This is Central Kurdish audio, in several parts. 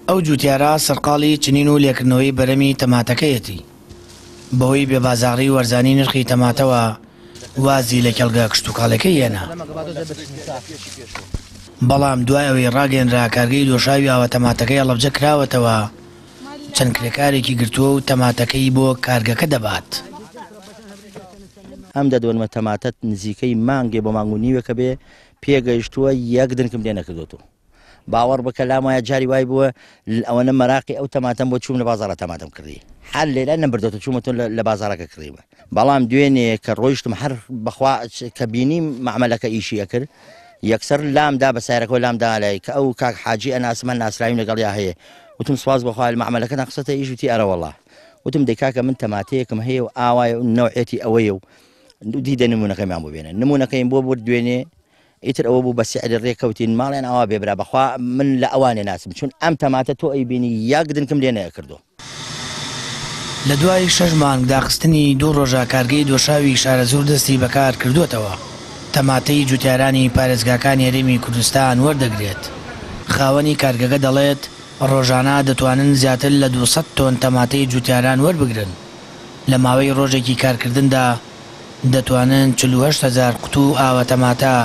ئەو جوتیارە سەرقاڵی چنین و لێکردنەوەی بەرەمی تەماتەکەیەتی بەهۆی بێبازاڕی وەرزانی نرخی تەماتەوە وازی لە کێڵگە کشتتوکاڵەکەی هێنا. بەڵام دوای ئەوەی ڕاگەنرا کارگەی دۆشاوی ئاوە تەماتەکەی هەڵەبجە کراوەتەوە چەند کرێکارێکی گرتووە و تەماتەکەی بۆ کارگەکە دەبات. ئەم دەدوێنمە تەماتەت نزیکەی مانگێ بۆ مانگ و نیوەکە بێ پێگەیشتووە یەک دنکم لێ نەکردوتەوە. باوەڕ بکە لام وایە جاری وای بووە ئەوەنە مەراقی ئەو تەماتەم بۆ چووم لە بازاڕە تەماتەم کردی هەر لێرە نەبردەوە چوومەتۆ لە بازاڕەکە کڕیوە. بەڵام دوێنێ کە ڕۆیشتم هەر بەخوا کە بینیم معمەلەکە ئیشیە کرد یەکسەر لامدا بە سایرەکەەوە لامدا لای کە ئەو کاک حاجی ئەناسمە ناسراویم لەگەڵیا هەیە وتم سواز بەخوا معمەلەکە نەقسەتە ئیشوتی ئەرەوەڵا وتم دەیکاکە من تەماتەیەکم هەیە و ئاوایە و نەوعێتی ئەوەیە و دیدە نمونونەکەیمان بۆ بێنە نمونونەکەیم بۆ بور دوێنێ ئیتر ئەوە بوو بە سعری ڕێکەوتین ماڵیان ئەوە بێبرا بەخوا من لە ئەوانێ ناسم چون ئەم تەماتە تۆ ئەیبینی یەک دنکم لێ نەکردو. لە دوای 6 مانگ داخستنی 2 ڕۆژە کارگەی دۆشاوی شارە زوور دەستی بەکار کردوتەوە. تەماتەی جوتیارانی پارێزگاکانی هەرێمی کوردستان وەردەگرێت. خاوەنی کارگەکە دەڵێت ڕۆژانە دەتوانن زیاتر لە 200 تۆن تەماتەی جوتیاران وەربگرن. لە ماوەی ڕۆژێکی کارکردندا دەتوانن 48,000 قوتو ئاوە تەماتە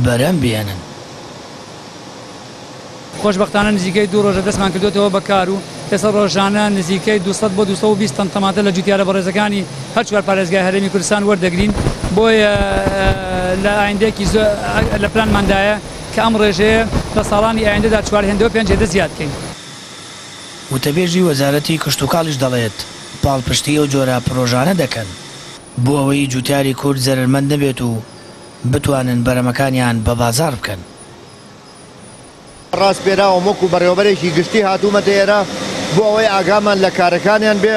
بەرەم بێنن. خۆشبەختانە نزیکەی 2 ڕۆژە دەستمان کردوتەوە بەکار و ئێستا ڕۆژانە نزیکەی 200 بۆ 220 تەن تەماتە لە جوتیارە بەڕێزەکانی هەر چوار پارێزگای هەرێمی کوردستان وەردەگرین. بۆیە لە ئایندێکی لە پلانماندایە کە ئەم ڕێژەیە لە ساڵانی ئایندەدا 405 هێدە زیادکەین. وتەبێژی وەزارەتی کشتتوکاڵیش دەڵێت پاڵپشتی ئەو جۆرە پرۆژانە دەکەن بۆ ئەوەی جوتیاری کورد زەرمەند نەبێت و بتوانن بەرەمەکانیان بە بازار بکەن. ڕاست پێراوە وەکو بەڕێوەبەرێکی گشتی هاتوومەتە ئێرە بۆ ئەوەی ئاگامان لە کارەکانیان بێ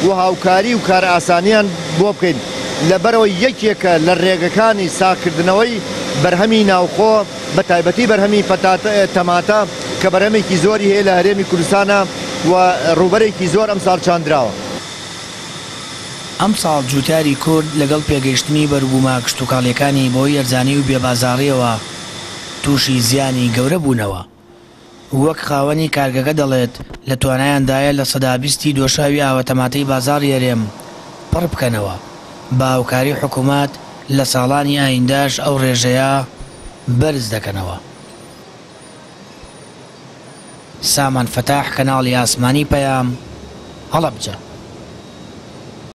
و هاوکاری و کار ئاسانیان بۆ بکەین لەبەرەوە یەکێکە لە ڕێگەکانی ساکردنەوەی بەرهەمی ناوخۆ بە تایبەتی بەرهەمی تەماتە کە بەرهەمێکی زۆری هەیە لە هەرێمی کوردستانە و ڕوبەرێکی زۆر ئەمساڵ چاندراوە. ئەم ساڵ جوتیاری کورد لەگەڵ پێگەیشتنی بەروبوومە کشتتوکاڵیەکانی بۆ یەرزانی و بێبازاڕیەوە تووشی زیانی گەورە بوونەوە. وەک خاوەنی کارگەکە دەڵێت لە توانایاندایە لە 120 دۆشاوی ئاوە تەماتەی بازار هەرێم پڕ بکەنەوە. باوکاری حکوومەت لە ساڵانی ئاینداش ئەو ڕێژەیە بەرز دەکەنەوە. سامان فتاح کەناڵی ئاسمانی پەیام هەڵەبجە.